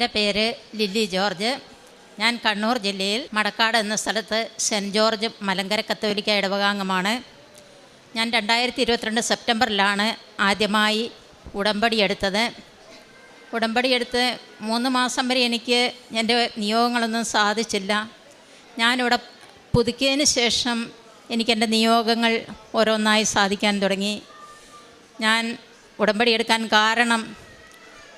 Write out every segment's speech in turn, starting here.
എൻ്റെ പേര് lily George. ഞാൻ കണ്ണൂർ ജില്ലയിൽ മടക്കാട് എന്ന സ്ഥലത്ത് സെൻറ്റ് ജോർജ് മലങ്കര കത്തോലിക്ക ഇടവകാംഗമാണ്. ഞാൻ 2022 സെപ്റ്റംബറിലാണ് ആദ്യമായി ഉടമ്പടി എടുത്തത്. ഉടമ്പടി എടുത്ത് 3 മാസം വരെ എനിക്ക് എൻ്റെ നിയോഗങ്ങളൊന്നും സാധിച്ചില്ല. ഞാനിവിടെ പുതുക്കിയതിന് ശേഷം എനിക്കെൻ്റെ നിയോഗങ്ങൾ ഓരോന്നായി സാധിക്കാൻ തുടങ്ങി. ഞാൻ ഉടമ്പടി എടുക്കാൻ കാരണം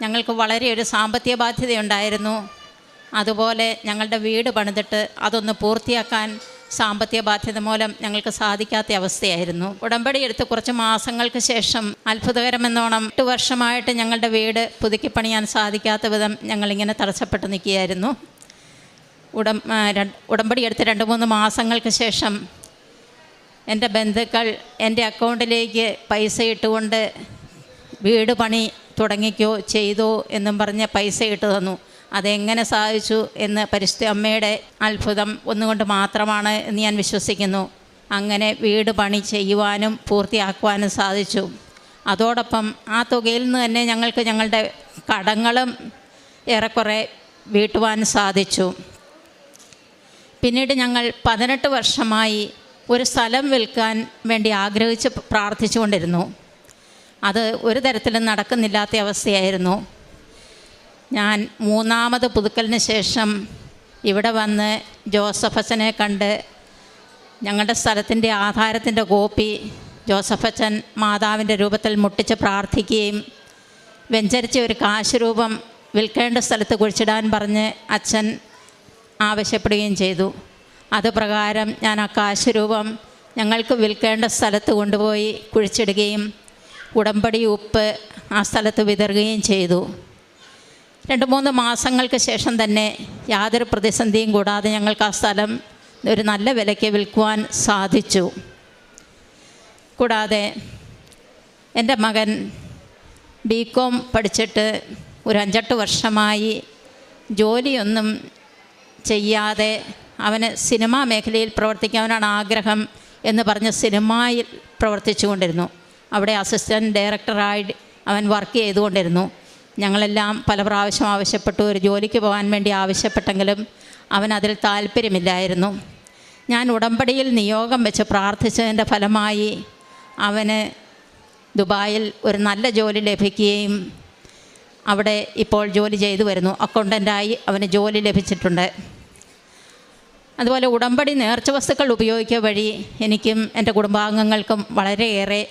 ഞങ്ങൾക്ക് വളരെ ഒരു സാമ്പത്തിക ബാധ്യതയുണ്ടായിരുന്നു. അതുപോലെ ഞങ്ങളുടെ വീട് പണിതിട്ട് അതൊന്ന് പൂർത്തിയാക്കാൻ സാമ്പത്തിക ബാധ്യത മൂലം ഞങ്ങൾക്ക് സാധിക്കാത്ത അവസ്ഥയായിരുന്നു. ഉടമ്പടി എടുത്ത് കുറച്ച് മാസങ്ങൾക്ക് ശേഷം അത്ഭുതകരമെന്നോണം 8 വർഷമായിട്ട് ഞങ്ങളുടെ വീട് പുതുക്കി പണിയാൻ സാധിക്കാത്ത വിധം ഞങ്ങളിങ്ങനെ തടസ്സപ്പെട്ട് നിൽക്കുകയായിരുന്നു. ഉടമ്പടി എടുത്ത് 2-3 മാസങ്ങൾക്ക് ശേഷം എൻ്റെ ബന്ധുക്കൾ എൻ്റെ അക്കൗണ്ടിലേക്ക് പൈസ ഇട്ടുകൊണ്ട് വീട് പണി തുടങ്ങിക്കോ ചെയ്തോ എന്നും പറഞ്ഞ് പൈസ ഇട്ട് തന്നു. അതെങ്ങനെ സാധിച്ചു എന്ന് പരിശുദ്ധ അമ്മയുടെ അത്ഭുതം ഒന്നുകൊണ്ട് മാത്രമാണ് എന്ന് ഞാൻ വിശ്വസിക്കുന്നു. അങ്ങനെ വീട് പണി ചെയ്യുവാനും പൂർത്തിയാക്കുവാനും സാധിച്ചു. അതോടൊപ്പം ആ തുകയിൽ നിന്ന് തന്നെ ഞങ്ങൾക്ക് ഞങ്ങളുടെ കടങ്ങളും ഏറെക്കുറെ വീട്ടുവാൻ സാധിച്ചു. പിന്നീട് ഞങ്ങൾ 18 വർഷമായി ഒരു സ്ഥലം വിൽക്കാൻ വേണ്ടി ആഗ്രഹിച്ച് പ്രാർത്ഥിച്ചുകൊണ്ടിരുന്നു. അത് ഒരു തരത്തിലും നടക്കുന്നില്ലാത്ത അവസ്ഥയായിരുന്നു. ഞാൻ 3ാമത് പുതുക്കലിന് ശേഷം ഇവിടെ വന്ന് ജോസഫച്ചനെ കണ്ട് ഞങ്ങളുടെ സ്ഥലത്തിൻ്റെ ആധാരത്തിൻ്റെ കോപ്പി ജോസഫച്ചൻ മാതാവിൻ്റെ രൂപത്തിൽ മുട്ടിച്ച് പ്രാർത്ഥിക്കുകയും വെഞ്ചരിച്ച ഒരു കാശ് രൂപം വിൽക്കേണ്ട സ്ഥലത്ത് കുഴിച്ചിടാൻ പറഞ്ഞ് അച്ഛൻ ആവശ്യപ്പെടുകയും ചെയ്തു. അതുപ്രകാരം ഞാൻ ആ കാശ് രൂപം ഞങ്ങൾക്ക് വിൽക്കേണ്ട സ്ഥലത്ത് കൊണ്ടുപോയി കുഴിച്ചിടുകയും ഉടമ്പടി ഉപ്പ് ആ സ്ഥലത്ത് വിതറുകയും ചെയ്തു. 2-3 മാസങ്ങൾക്ക് ശേഷം തന്നെ യാതൊരു പ്രതിസന്ധിയും കൂടാതെ ഞങ്ങൾക്ക് ആ സ്ഥലം ഒരു നല്ല വിലയ്ക്ക് വിൽക്കുവാൻ സാധിച്ചു. കൂടാതെ എൻ്റെ മകൻ BCom പഠിച്ചിട്ട് ഒരു 5-8 വർഷമായി ജോലിയൊന്നും ചെയ്യാതെ അവന് സിനിമാ മേഖലയിൽ പ്രവർത്തിക്കാനാണ് ആഗ്രഹം എന്ന് പറഞ്ഞ് സിനിമയിൽ പ്രവർത്തിച്ചു കൊണ്ടിരുന്നു. അവിടെ അസിസ്റ്റൻറ്റ് ഡയറക്ടറായി അവൻ വർക്ക് ചെയ്തുകൊണ്ടിരുന്നു. ഞങ്ങളെല്ലാം പല പ്രാവശ്യം ആവശ്യപ്പെട്ടു, ഒരു ജോലിക്ക് പോകാൻ വേണ്ടി ആവശ്യപ്പെട്ടെങ്കിലും അവൻ അതിൽ താല്പര്യമില്ലായിരുന്നു. ഞാൻ ഉടമ്പടിയിൽ നിയോഗം വെച്ച് പ്രാർത്ഥിച്ചതിൻ്റെ ഫലമായി അവന് ദുബായിൽ ഒരു നല്ല ജോലി ലഭിക്കുകയും അവിടെ ഇപ്പോൾ ജോലി ചെയ്തു വരുന്നു. അക്കൗണ്ടൻ്റായി അവന് ജോലി ലഭിച്ചിട്ടുണ്ട്. അതുപോലെ ഉടമ്പടി നേർച്ച വസ്തുക്കൾ ഉപയോഗിക്കുക വഴി എനിക്കും എൻ്റെ കുടുംബാംഗങ്ങൾക്കും വളരെയേറെ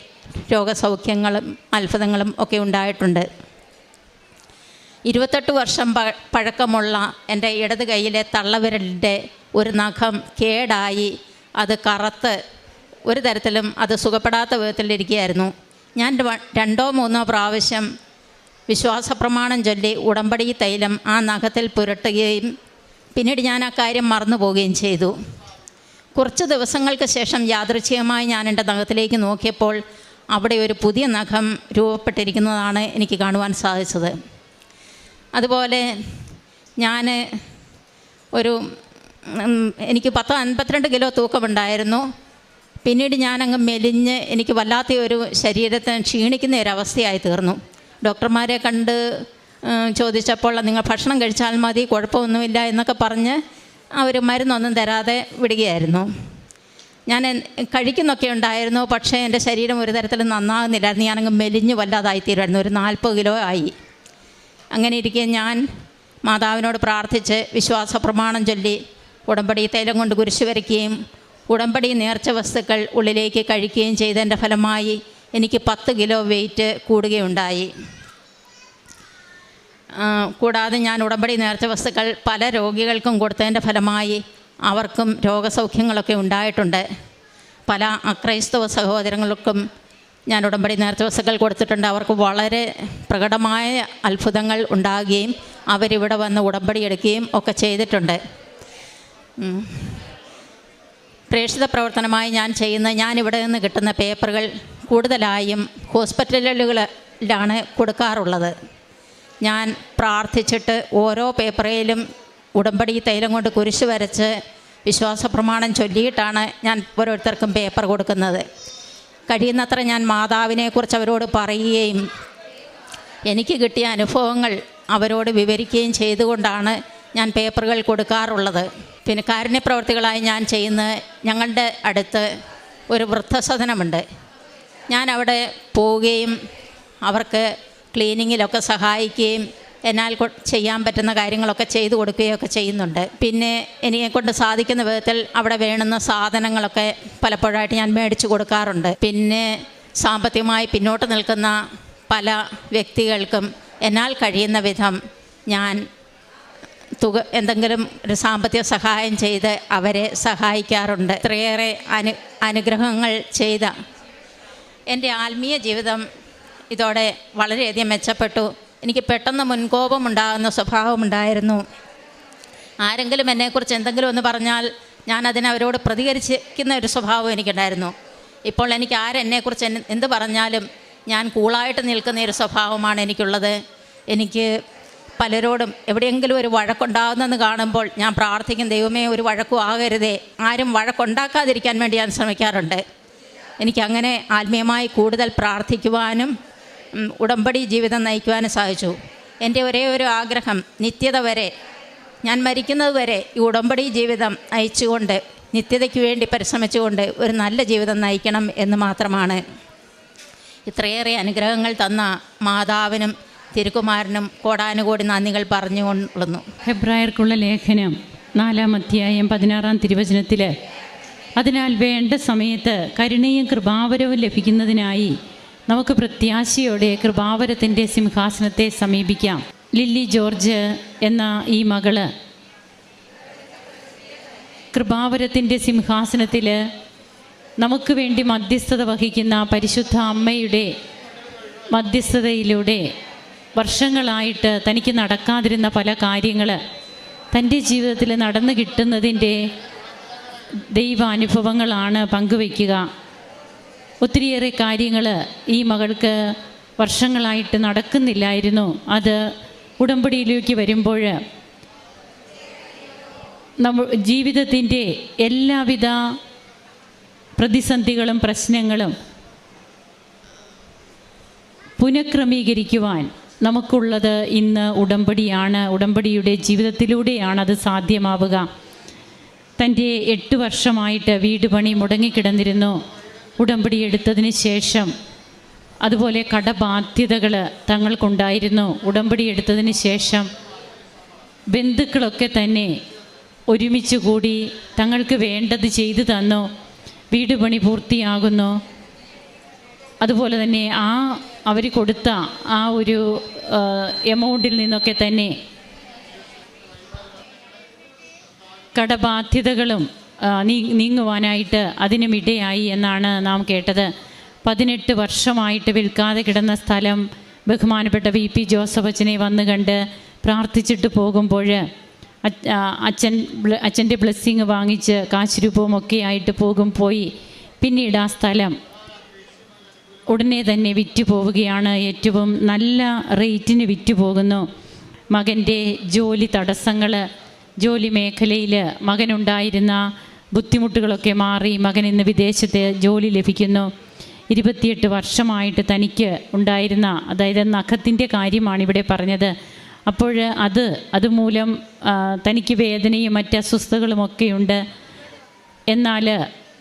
രോഗസൗഖ്യങ്ങളും അത്ഭുതങ്ങളും ഒക്കെ ഉണ്ടായിട്ടുണ്ട്. 28 വർഷം പഴക്കമുള്ള എൻ്റെ ഇടത് കൈയിലെ തള്ളവിരലിൻ്റെ ഒരു നഖം കേടായി അത് കറുത്ത് ഒരു തരത്തിലും അത് സുഖപ്പെടാത്ത വിധത്തിലിരിക്കുകയായിരുന്നു. ഞാൻ 2-3 പ്രാവശ്യം വിശ്വാസപ്രമാണം ചൊല്ലി ഉടമ്പടി തൈലം ആ നഖത്തിൽ പുരട്ടുകയും പിന്നീട് ഞാൻ ആ കാര്യം മറന്നു പോവുകയും ചെയ്തു. കുറച്ച് ദിവസങ്ങൾക്ക് ശേഷം യാദൃച്ഛികമായി ഞാൻ എൻ്റെ നഖത്തിലേക്ക് നോക്കിയപ്പോൾ അവിടെ ഒരു പുതിയ നഖം രൂപപ്പെട്ടിരിക്കുന്നതാണ് എനിക്ക് കാണുവാൻ സാധിച്ചത്. അതുപോലെ ഞാൻ എനിക്ക് 52 കിലോ തൂക്കമുണ്ടായിരുന്നു. പിന്നീട് ഞാനങ്ങ് മെലിഞ്ഞ് എനിക്ക് വല്ലാത്ത ഒരു ശരീരത്തിന് ക്ഷീണിക്കുന്ന ഒരവസ്ഥയായി തീർന്നു. ഡോക്ടർമാരെ കണ്ട് ചോദിച്ചപ്പോൾ നിങ്ങൾ ഭക്ഷണം കഴിച്ചാൽ മതി, കുഴപ്പമൊന്നുമില്ല എന്നൊക്കെ പറഞ്ഞ് അവർ മരുന്നൊന്നും തരാതെ വിടുകയായിരുന്നു. ഞാൻ കഴിക്കുന്നൊക്കെ ഉണ്ടായിരുന്നു, പക്ഷേ എൻ്റെ ശരീരം ഒരു തരത്തിലും നന്നാകുന്നില്ലായിരുന്നു. ഞാനങ്ങ് മെലിഞ്ഞ് വല്ലാതായിത്തീരുമായിരുന്നു. ഒരു 40 കിലോ ആയി. അങ്ങനെ ഇരിക്കെ ഞാൻ മാതാവിനോട് പ്രാർത്ഥിച്ച് വിശ്വാസപ്രമാണം ചൊല്ലി ഉടമ്പടി തൈലം കൊണ്ട് കുരിശ് വരയ്ക്കുകയും ഉടമ്പടി നേർച്ച വസ്തുക്കൾ ഉള്ളിലേക്ക് കഴിക്കുകയും ചെയ്തതിൻ്റെ ഫലമായി എനിക്ക് 10 കിലോ വെയിറ്റ് കൂടുകയുണ്ടായി. കൂടാതെ ഞാൻ ഉടമ്പടി നേർച്ച വസ്തുക്കൾ പല രോഗികൾക്കും കൊടുത്തതിൻ്റെ ഫലമായി അവർക്കും രോഗസൗഖ്യങ്ങളൊക്കെ ഉണ്ടായിട്ടുണ്ട്. പല അക്രൈസ്തവ സഹോദരങ്ങൾക്കും ഞാൻ ഉടമ്പടി നേർച്ച വസ്തുക്കൾ കൊടുത്തിട്ടുണ്ട്. അവർക്ക് വളരെ പ്രകടമായ അത്ഭുതങ്ങൾ ഉണ്ടാകുകയും അവരിവിടെ വന്ന് ഉടമ്പടി എടുക്കുകയും ഒക്കെ ചെയ്തിട്ടുണ്ട്. പ്രേക്ഷിത പ്രവർത്തനമായി ഞാനിവിടെ നിന്ന് കിട്ടുന്ന പേപ്പറുകൾ കൂടുതലായും ഹോസ്പിറ്റലുകളിലാണ് കൊടുക്കാറുള്ളത്. ഞാൻ പ്രാർത്ഥിച്ചിട്ട് ഓരോ പേപ്പറിലും ഉടമ്പടി തൈലം കൊണ്ട് കുരിശ് വരച്ച് വിശ്വാസപ്രമാണം ചൊല്ലിയിട്ടാണ് ഞാൻ ഓരോരുത്തർക്കും പേപ്പർ കൊടുക്കുന്നത്. കഴിയുന്നത്ര ഞാൻ മാതാവിനെക്കുറിച്ച് അവരോട് പറയുകയും എനിക്ക് കിട്ടിയ അനുഭവങ്ങൾ അവരോട് വിവരിക്കുകയും ചെയ്തുകൊണ്ടാണ് ഞാൻ പേപ്പറുകൾ കൊടുക്കാറുള്ളത്. പിന്നെ കാരുണ്യപ്രവർത്തികളായി ഞാൻ ചെയ്യുന്ന ഞങ്ങളുടെ അടുത്ത് ഒരു വൃദ്ധസദനമുണ്ട്. ഞാൻ അവിടെ പോവുകയും അവർക്ക് ക്ലീനിങ്ങിലൊക്കെ സഹായിക്കുകയും എന്നാൽ ചെയ്യാൻ പറ്റുന്ന കാര്യങ്ങളൊക്കെ ചെയ്തു കൊടുക്കുകയൊക്കെ ചെയ്യുന്നുണ്ട്. പിന്നെ എന്നെക്കൊണ്ട് സാധിക്കുന്ന വിധത്തിൽ അവിടെ വേണ്ടുന്ന സാധനങ്ങളൊക്കെ പലപ്പോഴായിട്ട് ഞാൻ മേടിച്ചു കൊടുക്കാറുണ്ട്. പിന്നെ സാമ്പത്തികമായി പിന്നോട്ട് നിൽക്കുന്ന പല വ്യക്തികൾക്കും എന്നാൽ കഴിയുന്ന വിധം ഞാൻ എന്തെങ്കിലും ഒരു സാമ്പത്തിക സഹായം ചെയ്ത് അവരെ സഹായിക്കാറുണ്ട്. ഇത്രയേറെ അനുഗ്രഹങ്ങൾ ചെയ്ത എൻ്റെ ആത്മീയ ജീവിതം ഇതോടെ വളരെയധികം മെച്ചപ്പെട്ടു. എനിക്ക് പെട്ടെന്ന് മുൻകോപമുണ്ടാകുന്ന സ്വഭാവമുണ്ടായിരുന്നു. ആരെങ്കിലും എന്നെക്കുറിച്ച് എന്തെങ്കിലും ഒന്ന് പറഞ്ഞാൽ ഞാൻ അതിനവരോട് പ്രതികരിക്കുന്ന ഒരു സ്വഭാവം എനിക്കുണ്ടായിരുന്നു. ഇപ്പോൾ എനിക്ക് ആരെന്നെക്കുറിച്ച് എന്ത് പറഞ്ഞാലും ഞാൻ കൂളായിട്ട് നിൽക്കുന്ന ഒരു സ്വഭാവമാണ് എനിക്കുള്ളത്. എനിക്ക് പലരോടും എവിടെയെങ്കിലും ഒരു വഴക്കുണ്ടാകുന്നെന്ന് കാണുമ്പോൾ ഞാൻ പ്രാർത്ഥിക്കും, ദൈവമേ ഒരു വഴക്കും ആകരുതേ, ആരും വഴക്കുണ്ടാക്കാതിരിക്കാൻ വേണ്ടി ഞാൻ ശ്രമിക്കാറുണ്ട്. എനിക്കങ്ങനെ ആത്മീയമായി കൂടുതൽ പ്രാർത്ഥിക്കുവാനും ഉടമ്പടി ജീവിതം നയിക്കുവാനും സാധിച്ചു. എൻ്റെ ഒരേ ഒരു ആഗ്രഹം നിത്യത വരെ, ഞാൻ മരിക്കുന്നത് വരെ ഈ ഉടമ്പടി ജീവിതം നയിച്ചുകൊണ്ട് നിത്യതയ്ക്ക് വേണ്ടി പരിശ്രമിച്ചുകൊണ്ട് ഒരു നല്ല ജീവിതം നയിക്കണം എന്ന് മാത്രമാണ്. ഇത്രയേറെ അനുഗ്രഹങ്ങൾ തന്ന മാതാവിനും തിരുക്കുമാരനും കോടാനുകോടി നന്ദികൾ പറഞ്ഞുകൊള്ളുന്നു. ഹെബ്രായർക്കുള്ള ലേഖനം 4-ാം അധ്യായം 16-ാം തിരുവചനത്തിൽ, അതിനാൽ വേണ്ട സമയത്ത് കരുണയും കൃപാവരവും ലഭിക്കുന്നതിനായി നമുക്ക് പ്രത്യാശയോടെ കൃപാവരത്തിൻ്റെ സിംഹാസനത്തെ സമീപിക്കാം. ലില്ലി ജോർജ് എന്ന ഈ മകള് കൃപാവരത്തിൻ്റെ സിംഹാസനത്തിൽ നമുക്ക് വേണ്ടി മധ്യസ്ഥത വഹിക്കുന്ന പരിശുദ്ധ അമ്മയുടെ മധ്യസ്ഥതയിലൂടെ വർഷങ്ങളായിട്ട് തനിക്ക് നടക്കാതിരുന്ന പല കാര്യങ്ങൾ തൻ്റെ ജീവിതത്തിൽ നടന്നു കിട്ടുന്നതിൻ്റെ ദൈവാനുഭവങ്ങളാണ് പങ്കുവയ്ക്കുക. ഒത്തിരിയേറെ കാര്യങ്ങൾ ഈ മകൾക്ക് വർഷങ്ങളായിട്ട് നടക്കുന്നില്ലായിരുന്നു. അത് ഉടമ്പടിയിലേക്ക് വരുമ്പോൾ ജീവിതത്തിൻ്റെ എല്ലാവിധ പ്രതിസന്ധികളും പ്രശ്നങ്ങളും പുനഃക്രമീകരിക്കുവാൻ നമുക്കുള്ളത് ഇന്ന് ഉടമ്പടിയാണ്. ഉടമ്പടിയുടെ ജീവിതത്തിലൂടെയാണ് അത് സാധ്യമാവുക. തൻ്റെ 8 വർഷമായിട്ട് വീട് പണി മുടങ്ങിക്കിടന്നിരുന്നു. ഉടമ്പടി എടുത്തതിന് ശേഷം അതുപോലെ കടബാധ്യതകൾ തങ്ങൾക്കുണ്ടായിരുന്നു. ഉടമ്പടി എടുത്തതിന് ശേഷം ബന്ധുക്കളൊക്കെ തന്നെ ഒരുമിച്ച് കൂടി തങ്ങൾക്ക് വേണ്ടത് ചെയ്തു തന്നു. വീട് പണി പൂർത്തിയാകുന്നു. അതുപോലെ തന്നെ അവർ കൊടുത്ത ആ ഒരു എമൗണ്ടിൽ നിന്നൊക്കെ തന്നെ കടബാധ്യതകളും നീങ്ങുവാനായിട്ട് അതിനുമിടയായി എന്നാണ് നാം കേട്ടത്. 18 വർഷമായിട്ട് വിൽക്കാതെ കിടന്ന സ്ഥലം ബഹുമാനപ്പെട്ട VP ജോസഫ് അച്ഛനെ വന്നു കണ്ട് പ്രാർത്ഥിച്ചിട്ട് പോകുമ്പോൾ അച്ഛൻ്റെ ബ്ലെസ്സിങ് വാങ്ങിച്ച് കാശ് രൂപവുമൊക്കെ ആയിട്ട് പോയി. പിന്നീട് ആ സ്ഥലം ഉടനെ തന്നെ വിറ്റ് പോവുകയാണ്. ഏറ്റവും നല്ല റേറ്റിന് വിറ്റ് പോകുന്നു. മകൻ്റെ ജോലി തടസ്സങ്ങൾ, ജോലി മേഖലയിൽ മകനുണ്ടായിരുന്ന ബുദ്ധിമുട്ടുകളൊക്കെ മാറി മകൻ ഇന്ന് വിദേശത്ത് ജോലി ലഭിക്കുന്നു. 28 വർഷമായിട്ട് തനിക്ക് ഉണ്ടായിരുന്ന, അതായത് നഖത്തിൻ്റെ കാര്യമാണ് ഇവിടെ പറഞ്ഞത്. അപ്പോൾ അതുമൂലം തനിക്ക് വേദനയും മറ്റ് അസ്വസ്ഥതകളുമൊക്കെയുണ്ട്. എന്നാൽ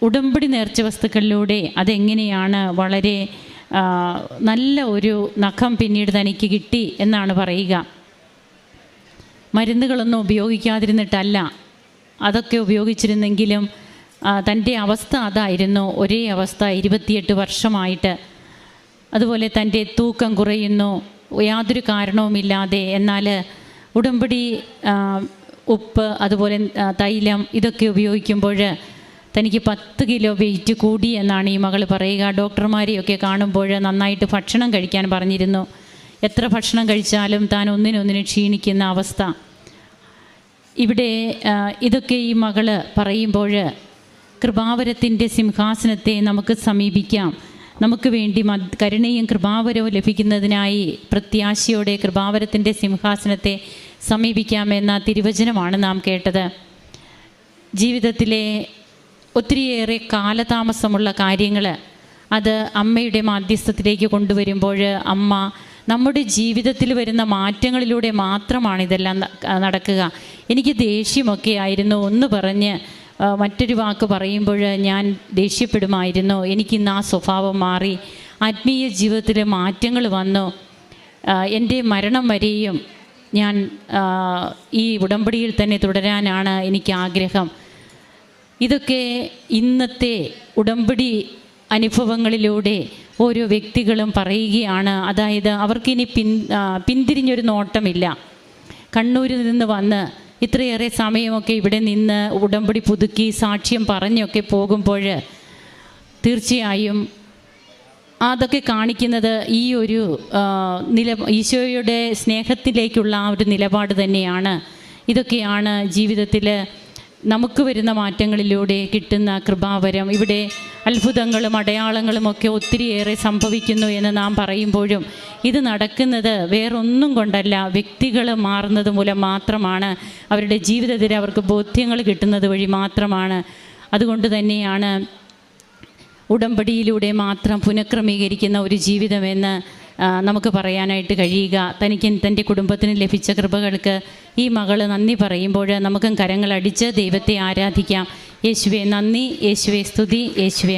ഉടമ്പടി നേർച്ച വസ്തുക്കളിലൂടെ അതെങ്ങനെയാണ് വളരെ നല്ല ഒരു നഖം പിന്നീട് തനിക്ക് കിട്ടി എന്നാണ് പറയുക. മരുന്നുകളൊന്നും ഉപയോഗിക്കാതിരുന്നിട്ടല്ല, അതൊക്കെ ഉപയോഗിച്ചിരുന്നെങ്കിലും തൻ്റെ അവസ്ഥ അതായിരുന്നു, ഒരേ അവസ്ഥ 28 വർഷമായിട്ട്. അതുപോലെ തൻ്റെ തൂക്കം കുറയുന്നു യാതൊരു കാരണവുമില്ലാതെ. എന്നാൽ ഉടമ്പടി ഉപ്പ് അതുപോലെ തൈലം ഇതൊക്കെ ഉപയോഗിക്കുമ്പോൾ തനിക്ക് 10 കിലോ വെയിറ്റ് കൂടി എന്നാണ് ഈ മകൾ പറയുക. ഡോക്ടർമാരെയൊക്കെ കാണുമ്പോൾ നന്നായിട്ട് ഭക്ഷണം കഴിക്കാൻ പറഞ്ഞിരുന്നു. എത്ര ഭക്ഷണം കഴിച്ചാലും താൻ ഒന്നിനൊന്നിന് ക്ഷീണിക്കുന്ന അവസ്ഥ. ഇവിടെ ഇതൊക്കെ ഈ മകൾ പറയുമ്പോൾ കൃപാവരത്തിൻ്റെ സിംഹാസനത്തെ നമുക്ക് സമീപിക്കാം. നമുക്ക് വേണ്ടി കരുണയും കൃപാവരവും ലഭിക്കുന്നതിനായി പ്രത്യാശയോടെ കൃപാവരത്തിൻ്റെ സിംഹാസനത്തെ സമീപിക്കാമെന്ന തിരുവചനമാണ് നാം കേട്ടത്. ജീവിതത്തിലെ ഒത്തിരിയേറെ കാലതാമസമുള്ള കാര്യങ്ങൾ അത് അമ്മയുടെ മാധ്യസ്ഥത്തിലേക്ക് കൊണ്ടുവരുമ്പോൾ അമ്മ നമ്മുടെ ജീവിതത്തിൽ വരുന്ന മാറ്റങ്ങളിലൂടെ മാത്രമാണ് ഇതെല്ലാം നടക്കുക. എനിക്ക് ദേഷ്യമൊക്കെ ആയിരുന്നു, ഒന്ന് പറഞ്ഞ് മറ്റൊരു വാക്ക് പറയുമ്പോൾ ഞാൻ ദേഷ്യപ്പെടുമായിരുന്നു. എനിക്കിന്ന് ആ സ്വഭാവം മാറി. ആത്മീയ ജീവിതത്തിൽ മാറ്റങ്ങൾ വന്നു. എൻ്റെ മരണം വരെയും ഞാൻ ഈ ഉടമ്പടിയിൽ തന്നെ തുടരാനാണ് എനിക്ക് ആഗ്രഹം. ഇതൊക്കെ ഇന്നത്തെ ഉടമ്പടി അനുഭവങ്ങളിലൂടെ ഓരോ വ്യക്തികളും പറയുകയാണ്. അതായത് അവർക്കിനി പിന്തിരിഞ്ഞൊരു നോട്ടമില്ല. കണ്ണൂരിൽ നിന്ന് വന്ന് ഇത്രയേറെ സമയമൊക്കെ ഇവിടെ നിന്ന് ഉടമ്പടി പുതുക്കി സാക്ഷ്യം പറഞ്ഞൊക്കെ പോകുമ്പോൾ തീർച്ചയായും അതൊക്കെ കാണിക്കുന്നത് ഈ ഒരു ഈശോയുടെ സ്നേഹത്തിലേക്കുള്ള ആ ഒരു നിലപാട് തന്നെയാണ്. ഇതൊക്കെയാണ് ജീവിതത്തിൽ നമുക്ക് വരുന്ന മാറ്റങ്ങളിലൂടെ കിട്ടുന്ന കൃപാവരം. ഇവിടെ അത്ഭുതങ്ങളും അടയാളങ്ങളും ഒക്കെ ഒത്തിരിയേറെ സംഭവിക്കുന്നു എന്ന് നാം പറയുമ്പോഴും ഇത് നടക്കുന്നത് വേറൊന്നും കൊണ്ടല്ല, വ്യക്തികൾ മാറുന്നത് മൂലം മാത്രമാണ്. അവരുടെ ജീവിതത്തിൽ അവർക്ക് ബോധ്യങ്ങൾ കിട്ടുന്നത് വഴി മാത്രമാണ്. അതുകൊണ്ട് തന്നെയാണ് ഉടമ്പടിയിലൂടെ മാത്രം പുനഃക്രമീകരിക്കുന്ന ഒരു ജീവിതമെന്ന് നമുക്ക് പറയാനായിട്ട് കഴിയുക. തൻ്റെ കുടുംബത്തിന് ലഭിച്ച കൃപകൾക്ക് ഈ മകൾ നന്ദി പറയുമ്പോൾ നമുക്കും കരങ്ങളടിച്ച് ദൈവത്തെ ആരാധിക്കാം. യേശുവേ നന്ദി, യേശുവേ സ്തുതി, യേശുവേ